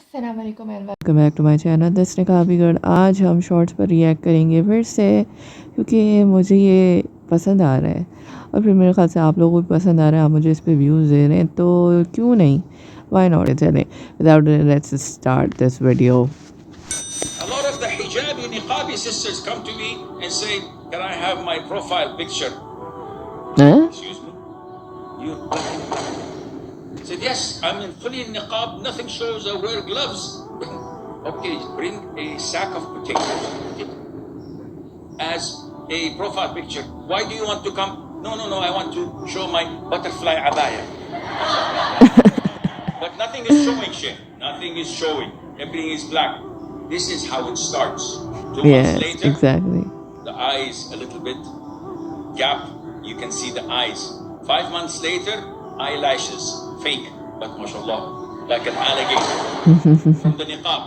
अस्सलाम वालेकुम and welcome back to my channel दस निकाबीगढ़। आज हम शॉर्ट्स पर रिएक्ट करेंगे फिर से, क्योंकि मुझे ये पसंद आ रहा है और फिर मेरे ख्याल से आप लोगों को भी पसंद आ रहा है। आप मुझे इस पे व्यूज़ दे रहे हैं तो क्यों नहीं, व्हाई नॉट। चलें without let's start this video. A lot of the hijabi niqabi sisters come to me and say, "Can I have my profile picture?" Excuse me. You said, "Yes, I'm in fully in niqab. Nothing shows. I wear gloves." Okay, bring a sack of potatoes as a profile picture. Why do you want to come? No. I want to show my butterfly abaya. But nothing is showing, Sheikh. Nothing is showing. Everything is black. This is how it starts. 2 months Yes, later, exactly. the eyes a little bit gap. You can see the eyes. 5 months later, eyelashes fake, but mashallah, like an alligator from the niqab.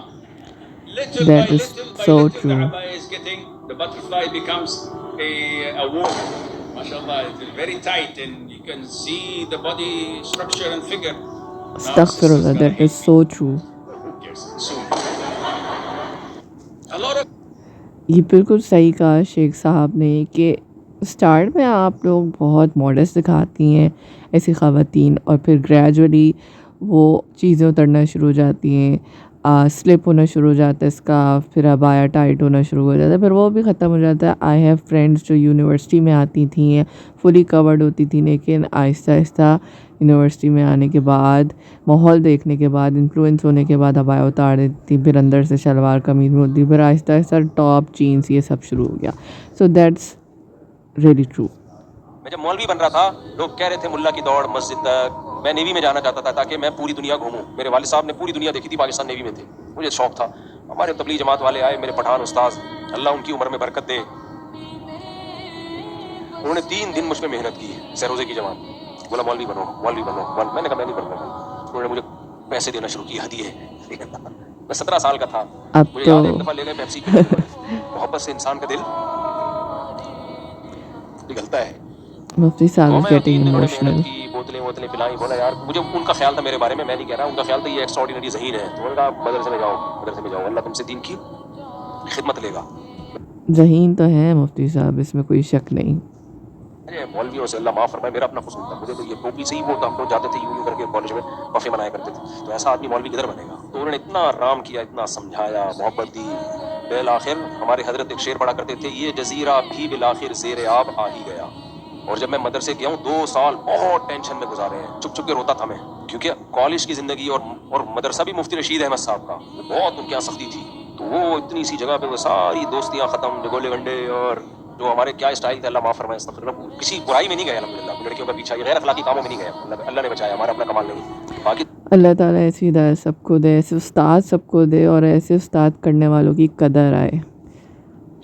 Little by That is little by so little, the true. abaya is getting, the butterfly becomes a wall. Mashallah, it's very tight, and you can see the body structure and figure. Now, sister's Astaghfirullah, gonna that is hate me. so true. Who cares? Soon. A lot of ये बिल्कुल सही कहा शेख साहब ने कि start में आप लोग बहुत मॉडर्स दिखाती हैं ऐसी ख़वातीन, और फिर ग्रेजुअली वो चीज़ें उतरना शुरू हो जाती हैं, स्लिप होना शुरू हो जाता है इसका, फिर अबाया टाइट होना शुरू हो जाता है, फिर वो भी ख़त्म हो जाता है। आई हैव फ्रेंड्स जो यूनिवर्सिटी में आती थी फुली कवर्ड होती थी, लेकिन आहिस्ता आहिस्ता यूनिवर्सिटी में आने के बाद, माहौल देखने के बाद, इन्फ्लुएंस होने के बाद अबाया उतार देती थी, फिर अंदर से शलवार कमीज में होती, फिर आहिस्ता आहिस्ता टॉप जीन्स ये सब शुरू हो गया। So that's really true. मैं जब मौलवी बन रहा था, लोग कह रहे थे मुल्ला की दौड़ मस्जिद तक। मैं नेवी में जाना चाहता था ताकि मैं पूरी दुनिया घूमूं। मेरे वालिद साहब ने पूरी दुनिया देखी थी, पाकिस्तान नेवी में थे, मुझे शौक था। हमारे तबलीग जमात वाले आए, मेरे पठान उस्ताद, अल्लाह उनकी उम्र में बरकत दे, उन्होंने 3 दिन मुझ पर मेहनत की, सहरोज़े की जमात, बोला मौलवी बनो मौलवी बनो। मैंने कहा मैं नहीं बनूंगा। उन्होंने मुझे पैसे देना शुरू किया, हदिये। मैं 17 साल का था। अब मुझे तो याद है एक दफ़ा ले गए पेप्सी पीने। मोहब्बत से इंसान का दिल पिघलता है। मुफ्ती साहब इज़ मैं 3 गेटिंग दिन उन्होंने इमोशनल। मेहनत की, बोतलें पिलाई। बोला यार, मुझे उनका ख्याल था मेरे बारे में, मैं नहीं कह रहा, उनका ख्याल था ये एक्स्ट्राऑर्डिनरी ज़हीन है। तो उन्होंने कहा मदरसे में जाओ, अल्लाह तुमसे दीन की खिदमत लेगा। ज़हीन तो है मुफ्ती साहब, इसमें कोई शक नहीं। अरे मौलवियों से अल्लाह माफ़ फरमाए, मेरा अपना कसूर था। मुझे तो ये टोपी से ही वो हम लोग जाते थे यूं करके कॉलेज में पफे मनाया करते थे। तो ऐसा आदमी मौलवी किधर बनेगा? तो उन्होंने इतना आराम किया, इतना समझाया, मोहब्बत दी। बिलाखिर हमारे हजरत एक शेर पढ़ा करते थे, ये जजीरा भी बिलाखिर ज़ेर आब आ ही गया। और जब मैं मदरसे गया हूँ, 2 साल बहुत टेंशन में गुजारे हैं। चुप चुप के रोता था मैं, क्योंकि कॉलेज की ज़िंदगी और मदरसा भी मुफ्ती रशीद अहमद साहब का, बहुत उनके यहाँ सख्ती थी। तो वो इतनी सी जगह पे वो सारी दोस्तियाँ ख़त्म, गोले गंडे, और जो हमारे क्या स्टाइल थे, अल्लाह माफ़ फरमाए, अस्तगफिरुल्लाह, किसी बुराई में नहीं गए अल्हम्दुलिल्लाह, लड़कियों का पीछा, ये गैर अखलाकी कामों में नहीं गए। अल्लाह ने बचाया, हमारा अपना कमाल नहीं। बाकी अल्लाह ताला ऐसी हिदायत सबको दे, ऐसे उस्ताद सबको दे, और ऐसे उस्ताद करने वालों की कदर आए।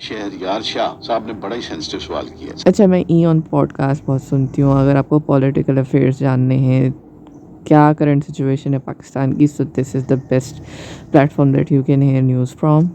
शहरयार शाह साहब ने बड़ा ही सेंसिटिव सवाल किया। अच्छा, मैं ई ऑन पॉडकास्ट बहुत सुनती हूँ। अगर आपको पॉलिटिकल अफेयर्स जानने हैं, क्या करंट सिचुएशन है पाकिस्तान की, so this is the best platform that you can hear news from.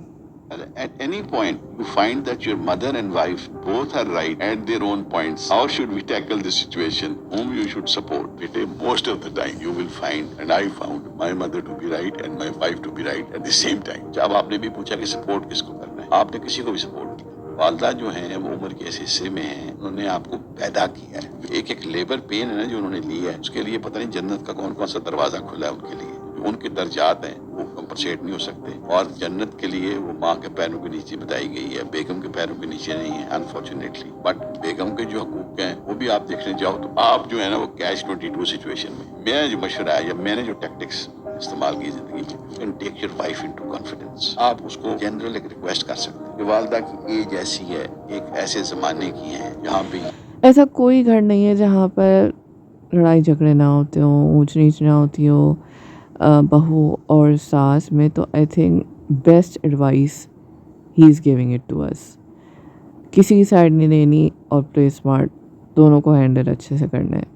At any point you find that your mother and wife both are right at their own points, how should we tackle this situation? Whom you should support? Most of the time you will find, and I found my mother to be right and my wife to be right at the same time. जब आपने भी पूछा कि support किसको करना है, आपने किसी को भी सपोर्ट किया। वालदा जो हैं वो उम्र के ऐसे हिस्से में हैं, उन्होंने आपको पैदा किया है। एक लेबर पेन है ना जो उन्होंने लिया है, उसके लिए पता नहीं जन्नत का कौन कौन सा दरवाजा खुला है उनके लिए। उनके दर्जात हैं वो कंपनसेट नहीं हो सकते, और जन्नत के लिए वो माँ के पैरों के नीचे बताई गई है, बेगम के पैरों के नीचे नहीं है अनफॉर्चुनेटली। बट बेगम के जो हकूक हैं वो भी आप देखने जाओ तो आप जो है ना वो कैच 22 सिचुएशन में, मेरा जो मशवरा है या मैंने जो टैक्टिक्स इस्तेमाल की जिंदगी में, you can take your wife into confidence. आप उसको जनरल एक रिक्वेस्ट कर सकते हैं कि वालदा की एज ऐसी है, एक ऐसे जमाने की है जहाँ पे ऐसा कोई घर नहीं है जहाँ पर लड़ाई झगड़े ना होते हों, ऊंच नीच ना होती हो बहू और सास में। तो I think best advice he is giving it to us. किसी की साइड नहीं लेनी और प्ले स्मार्ट, दोनों को हैंडल अच्छे से करना है।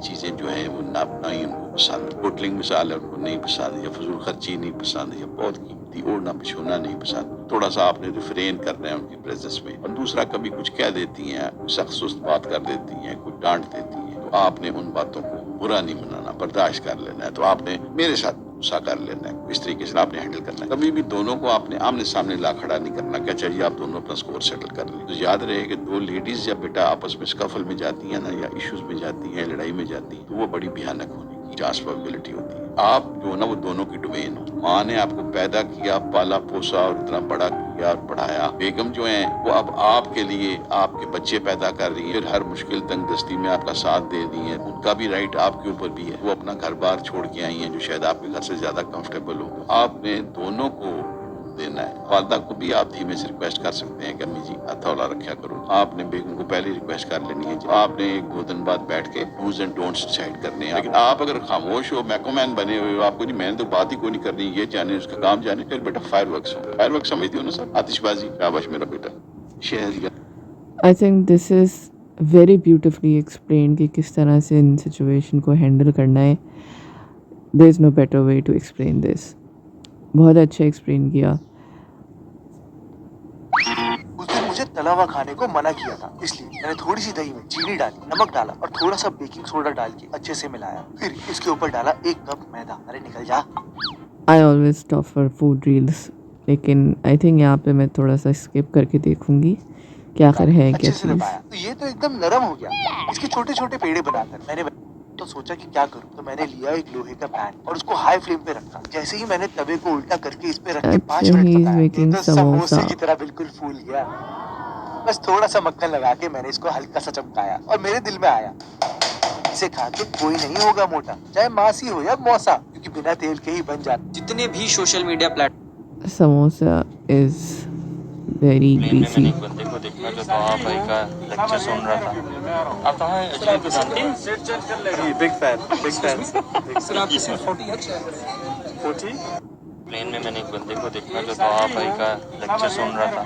चीज़ें जो हैं वो ना ही उनको पसंद, होटलिंग मिसाल है उनको नहीं पसंद, या फजूल खर्ची नहीं पसंद, या बहुत कीमती ओढ़ना बिछोना नहीं पसंद। थोड़ा सा आपने रिफ्रेन करना है उनकी प्रेजेंस में। और दूसरा, कभी कुछ कह देती हैं, सख्त सुस्त बात कर देती हैं, कुछ डांट देती हैं, तो आपने उन बातों को बुरा नहीं मनाना, बर्दाश्त कर लेना है। तो आपने मेरे साथ गुस्सा कर लेना है, इस तरीके से आपने हैंडल करना है। कभी भी दोनों को आपने आमने सामने ला खड़ा नहीं करना, क्या चाहिए आप दोनों अपना स्कोर सेटल कर लें। तो याद रहे कि दो लेडीज जब बेटा आपस में स्कफल में जाती है ना, या इश्यूज में जाती है, लड़ाई में जाती है, तो वो बड़ी भयानक होने की चांस प्रोबेबिलिटी होती है। आप जो ना वो दोनों की डोमेन हो। माँ ने आपको पैदा किया, पाला पोसा और इतना बड़ा किया और पढ़ाया। बेगम जो है वो अब आपके लिए आपके बच्चे पैदा कर रही है, फिर हर मुश्किल तंग दस्ती में आपका साथ दे रही है। उनका भी राइट आपके ऊपर भी है। वो अपना घर बार छोड़ के आई हैं जो शायद आपके घर से ज्यादा कंफर्टेबल हो। तो आपने दोनों को देना है। वालदा को भी आप धीमे से रिक्वेस्ट कर सकते हैं कि अम्मी जी हथौला रखा करो। आपने बेगम को पहले रिक्वेस्ट कर लेनी है। आपने एक दो दिन बाद बैठ के डूज एंड डोंट्स डिसाइड करने हैं। लेकिन आप अगर खामोश हो, मैकोमैन बने हुए हो, आपको नहीं मैंने तो बात ही कोई नहीं करनी, ये जाने उसका काम जाने, फिर बेटा फायर वर्क समझती हो ना सर, आतिशबाजी। शाबाश मेरा बेटा Shahriya. I think this is very beautifully explain कि किस तरह से इन सिचुएशन को हैंडल करना है। There is no better way to explain this. बहुत अच्छा एक्सप्लेन किया। उसने मुझे तला हुआ खाने को मना किया था, इसलिए मैंने थोड़ी सी दही में चीनी डाली, नमक डाला और थोड़ा सा बेकिंग सोडा डाल के अच्छे से मिलाया। फिर इसके ऊपर डाला 1 कप मैदा। अरे निकल जा। I always stop for food reels, लेकिन आई थिंक यहाँ पे मैं थोड़ा सा स्किप करके देखूंगी क्या आखिर है क्या अच्छे से चीज़। दबाया तो ये तो एकदम नरम हो गया। इसके छोटे छोटे पेड़े बनाकर मैंने तो सोचा कि क्या करूं, तो मैंने लिया एक लोहे का पैन और उसको हाई फ्लेम पे रखा। जैसे ही मैंने तवे को उल्टा करके इस पे रख के 5 अच्छा, मिनट he is पकाया, ये making तो समोसे समोसा। की तरह बिल्कुल फूल गया। बस थोड़ा सा मक्खन लगा के मैंने इसको हल्का सा चमकाया और मेरे दिल में आया, इसे खा के कोई नहीं होगा मोटा, चाहे मासी हो या मौसा, क्योंकि बिना तेल के ही बन जाता। जितने भी social media platform samosa is very greasy. एक बंदे को देखा जो बाबा भाई का लेक्चर सुन रहा था। आप कहाँ एचडी के सामने? Big fan. सर आपकी सिर्फ 40 है। 40? प्लेन में मैंने एक बंदे को देखा जो बाबा भाई का लेक्चर सुन रहा था।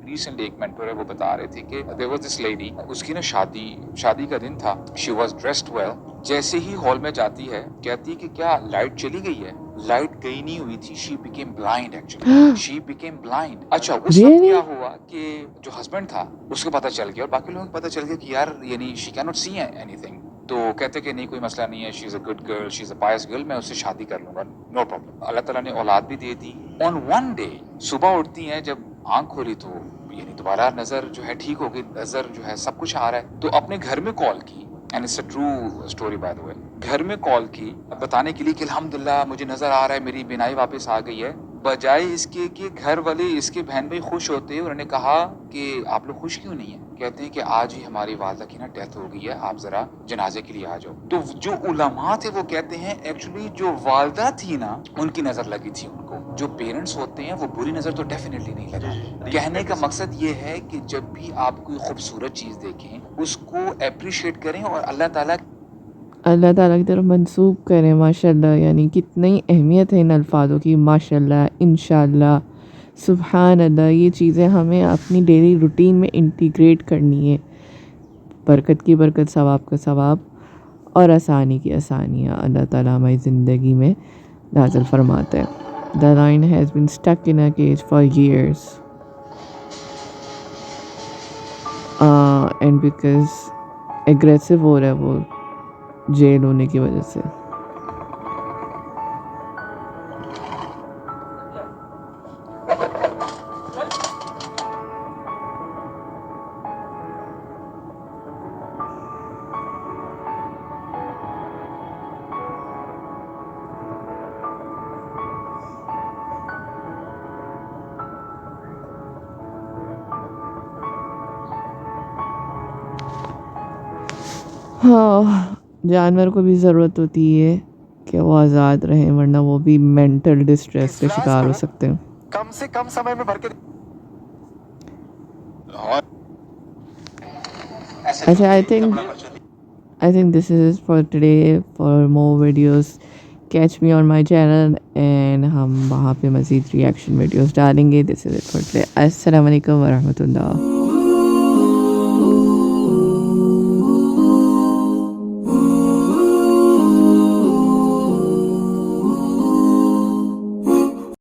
रिसेंटली एक मेंटर है, वो बता रहे थे कि देयर वाज दिस लेडी, उसकी ना शादी का दिन था। She was dressed well. जैसे ही हॉल में जाती है, कहती है कि क्या लाइट चली गई है? लाइट गई नहीं हुई थी। She became blind actually. She became blind. अच्छा, उस वक्त क्या हुआ कि जो हस्बैंड था उसको पता चल गया और बाकी लोगों को पता चल गया कि यार यानी she can not see anything. तो कहते कि नहीं कोई मसला नहीं है, she is a good girl, she is a pious girl, मैं उससे शादी कर लूंगा, नो प्रॉब्लम। अल्लाह ताला ने औलाद भी दे दी। ऑन वन डे सुबह उठती हैं, जब आंख खोली तो यानी दोबारा नजर जो है ठीक हो गई, नजर जो है सब कुछ आ रहा है। तो अपने घर में कॉल की, and it's a true story by the way. घर में कॉल की बताने के लिए कि अल्हम्दुलिल्लाह मुझे नजर आ रहा है, मेरी बिनाई वापस आ गई है। बजाय इसके कि घर वाले इसके बहन भाई खुश होते, उन्होंने कहा कि आप लोग खुश क्यों नहीं है? कहते हैं कि आज ही हमारी वालदा की ना डेथ हो गई है, आप जरा जनाजे के लिए आ जाओ। तो जो उलमा थे वो कहते हैं एक्चुअली जो वालदा थी ना, उनकी नजर लगी थी उनको। जो पेरेंट्स होते हैं वो बुरी नजर तो डेफिनेटली नहीं लगाते। कहने का मकसद ये है कि जब भी आप कोई खूबसूरत चीज देखें उसको अप्रिशिएट करें और अल्लाह ताला की तरफ मंसूब करें। माशाल्लाह, यानी कितनी अहमियत है इन अल्फाज़ों की। माशाल्लाह, इंशाल्लाह, सुभान अल्लाह, ये चीज़ें हमें अपनी डेली रूटीन में इंटीग्रेट करनी है। बरकत की बरकत, सवाब का सवाब और आसानी की आसानियाँ अल्लाह ताला हमारी ज़िंदगी में नाज़िल फरमाता है। The lion has been stuck in a cage for years, and because aggressive हो रहा है वो जेल होने की वजह से। हाँ, जानवर को भी ज़रूरत होती है कि वो आज़ाद रहें, वरना वो भी मेंटल डिस्ट्रेस का शिकार हो सकते हैं। कम से कम समय में भर के अच्छा, I think this is for today. For more videos, catch me on my channel, and हम वहाँ पे मज़ीद रिएक्शन वीडियोस डालेंगे। This is it for today. अस्सलाम वालेकुम वरहमतुल्लाह।